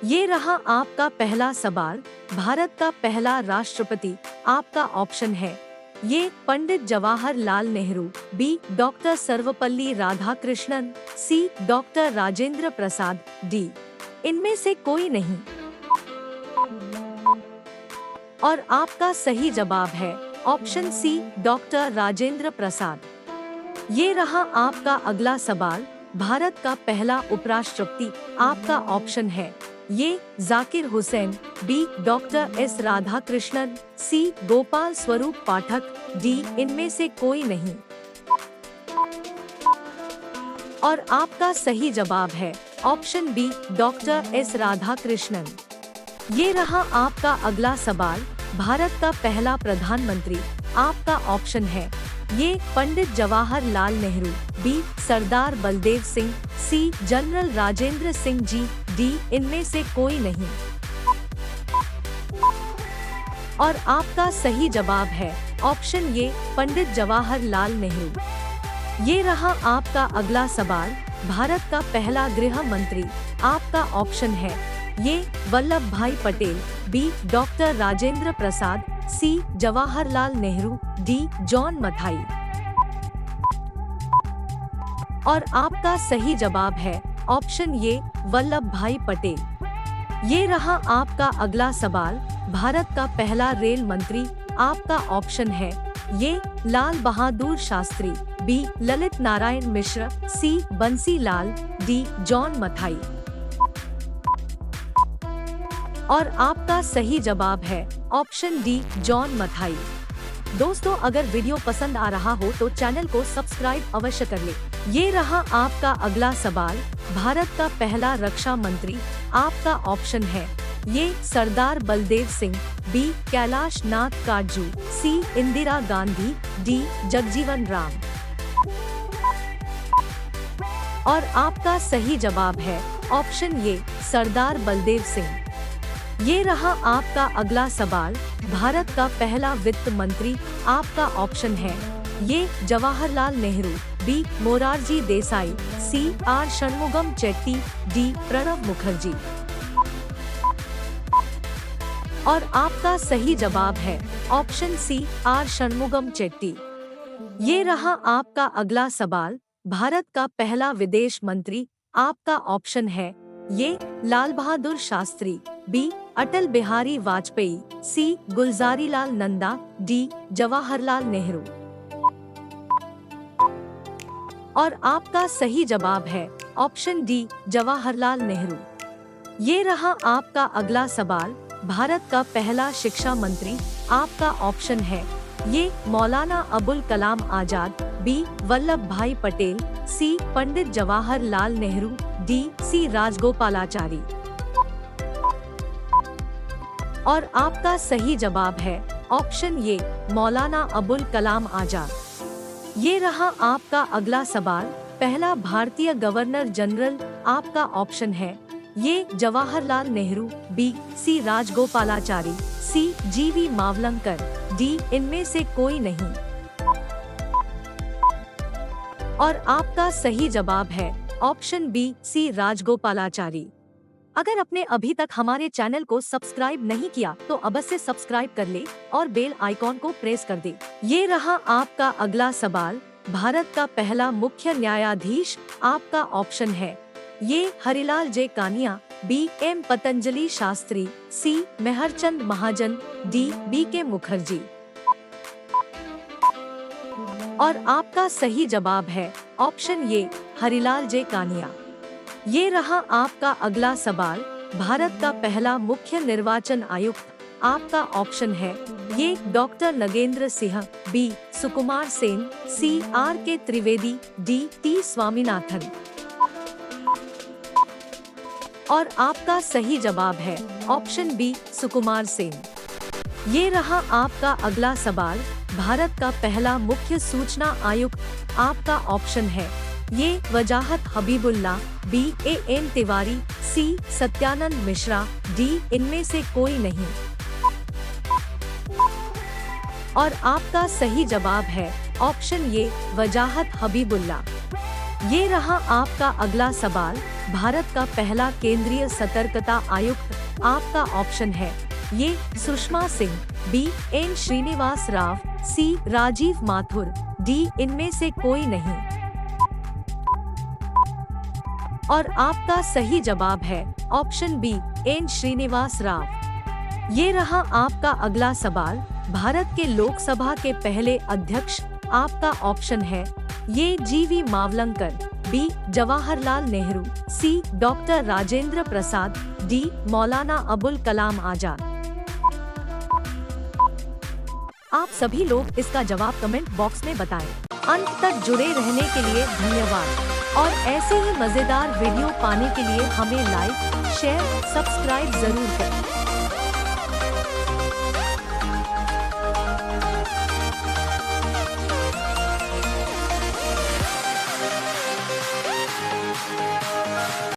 ये रहा आपका पहला सवाल। भारत का पहला राष्ट्रपति आपका ऑप्शन है ये पंडित जवाहरलाल नेहरू, बी डॉक्टर सर्वपल्ली राधाकृष्णन, सी डॉक्टर राजेंद्र प्रसाद, डी इनमें से कोई नहीं। और आपका सही जवाब है ऑप्शन सी डॉक्टर राजेंद्र प्रसाद। ये रहा आपका अगला सवाल। भारत का पहला उपराष्ट्रपति आपका ऑप्शन है ये Zakir Hussain, B doctor S Radhakrishnan, C Gopal Swaroop Pathak, D इनमें से कोई नहीं। और आपका सही जवाब है option B doctor S Radhakrishnan. ये रहा आपका अगला सवाल। भारत का पहला प्रधानमंत्री आपका ऑप्शन है ये पंडित जवाहरलाल नेहरू, बी सरदार बलदेव सिंह, सी जनरल राजेंद्र सिंह जी, डी इनमें से कोई नहीं। और आपका सही जवाब है ऑप्शन ये पंडित जवाहरलाल नेहरू। ये रहा आपका अगला सवाल। भारत का पहला गृह मंत्री आपका ऑप्शन है ये वल्लभ भाई पटेल, बी डॉक्टर राजेंद्र प्रसाद, सी जवाहरलाल नेहरू, डी जॉन मथाई। और आपका सही जवाब है ऑप्शन ये वल्लभ भाई पटेल। ये रहा आपका अगला सवाल। भारत का पहला रेल मंत्री आपका ऑप्शन है ये लाल बहादुर शास्त्री, बी ललित नारायण मिश्र, सी बंसी लाल, डी जॉन मथाई। और आपका सही जवाब है ऑप्शन डी जॉन मथाई। दोस्तों, अगर वीडियो पसंद आ रहा हो तो चैनल को सब्सक्राइब अवश्य कर ले। ये रहा आपका अगला सवाल। भारत का पहला रक्षा मंत्री आपका ऑप्शन है ये सरदार बलदेव सिंह, बी कैलाश नाथ काटजू, सी इंदिरा गांधी, डी जगजीवन राम। और आपका सही जवाब है ऑप्शन ये सरदार बलदेव सिंह। ये रहा आपका अगला सवाल। भारत का पहला वित्त मंत्री आपका ऑप्शन है ये Jawaharlal Nehru, B Morarji Desai, C R Shanmugham Chetty, D Pranab Mukherjee. और आपका सही जवाब है option C R Shanmugham Chetty. ये रहा आपका अगला सवाल। भारत का पहला विदेश मंत्री आपका ऑप्शन है ये लाल बहादुर शास्त्री, बी अटल बिहारी वाजपेयी, सी गुलजारीलाल नंदा, डी जवाहरलाल नेहरू। और आपका सही जवाब है ऑप्शन डी जवाहरलाल नेहरू। ये रहा आपका अगला सवाल। भारत का पहला शिक्षा मंत्री आपका ऑप्शन है ये मौलाना अबुल कलाम आजाद, बी वल्लभ भाई पटेल, सी पंडित जवाहरलाल नेहरू, डी सी राजगोपालाचारी। और आपका सही जवाब है ऑप्शन ये मौलाना अबुल कलाम आजाद। ये रहा आपका अगला सवाल। पहला भारतीय गवर्नर जनरल आपका ऑप्शन है ये जवाहरलाल नेहरू, बी सी राजगोपालाचारी, सी जीवी मावलंकर, डी इनमें से कोई नहीं। और आपका सही जवाब है ऑप्शन बी सी राजगोपालाचारी। अगर आपने अभी तक हमारे चैनल को सब्सक्राइब नहीं किया तो अवश्य सब्सक्राइब कर ले और बेल आइकॉन को प्रेस कर दे। ये रहा आपका अगला सवाल। भारत का पहला मुख्य न्यायाधीश आपका ऑप्शन है ये हरिलाल जे कानिया, बी एम पतंजलि शास्त्री, सी मेहरचंद महाजन, डी बी के मुखर्जी। और आपका सही जवाब है ऑप्शन ये हरिलाल जे कानिया। ये रहा आपका अगला सवाल। भारत का पहला मुख्य निर्वाचन आयुक्त आपका ऑप्शन है ये doctor Nagendra Singh, B Sukumar Sen, C R के त्रिवेदी, डी टी स्वामीनाथन। और आपका सही जवाब है ऑप्शन बी सुकुमार सेन। ये रहा आपका अगला सवाल। भारत का पहला मुख्य सूचना आयुक्त आपका ऑप्शन है ये वजाहत Habibullah, B A N Tiwari, C Satyanand Mishra, D इनमें से कोई नहीं। और आपका सही जवाब है ऑप्शन ये वजाहत हबीबुल्ला। ये रहा आपका अगला सवाल। भारत का पहला केंद्रीय सतर्कता आयुक्त आपका ऑप्शन है ये Sushma Singh, B N Srinivas Rao, C Rajiv Mathur, D इनमें से कोई नहीं। और आपका सही जवाब है option B N Srinivas Rao. ये रहा आपका अगला सवाल। भारत के लोकसभा के पहले अध्यक्ष आपका ऑप्शन है ये जीवी मावलंकर, बी जवाहरलाल नेहरू, सी डॉक्टर राजेंद्र प्रसाद, डी मौलाना अबुल कलाम आजाद। आप सभी लोग इसका जवाब कमेंट बॉक्स में बताएं। अंत तक जुड़े रहने के लिए धन्यवाद और ऐसे ही मजेदार वीडियो पाने के लिए हमें लाइक, शेयर, सब्सक्राइब जरूर करें।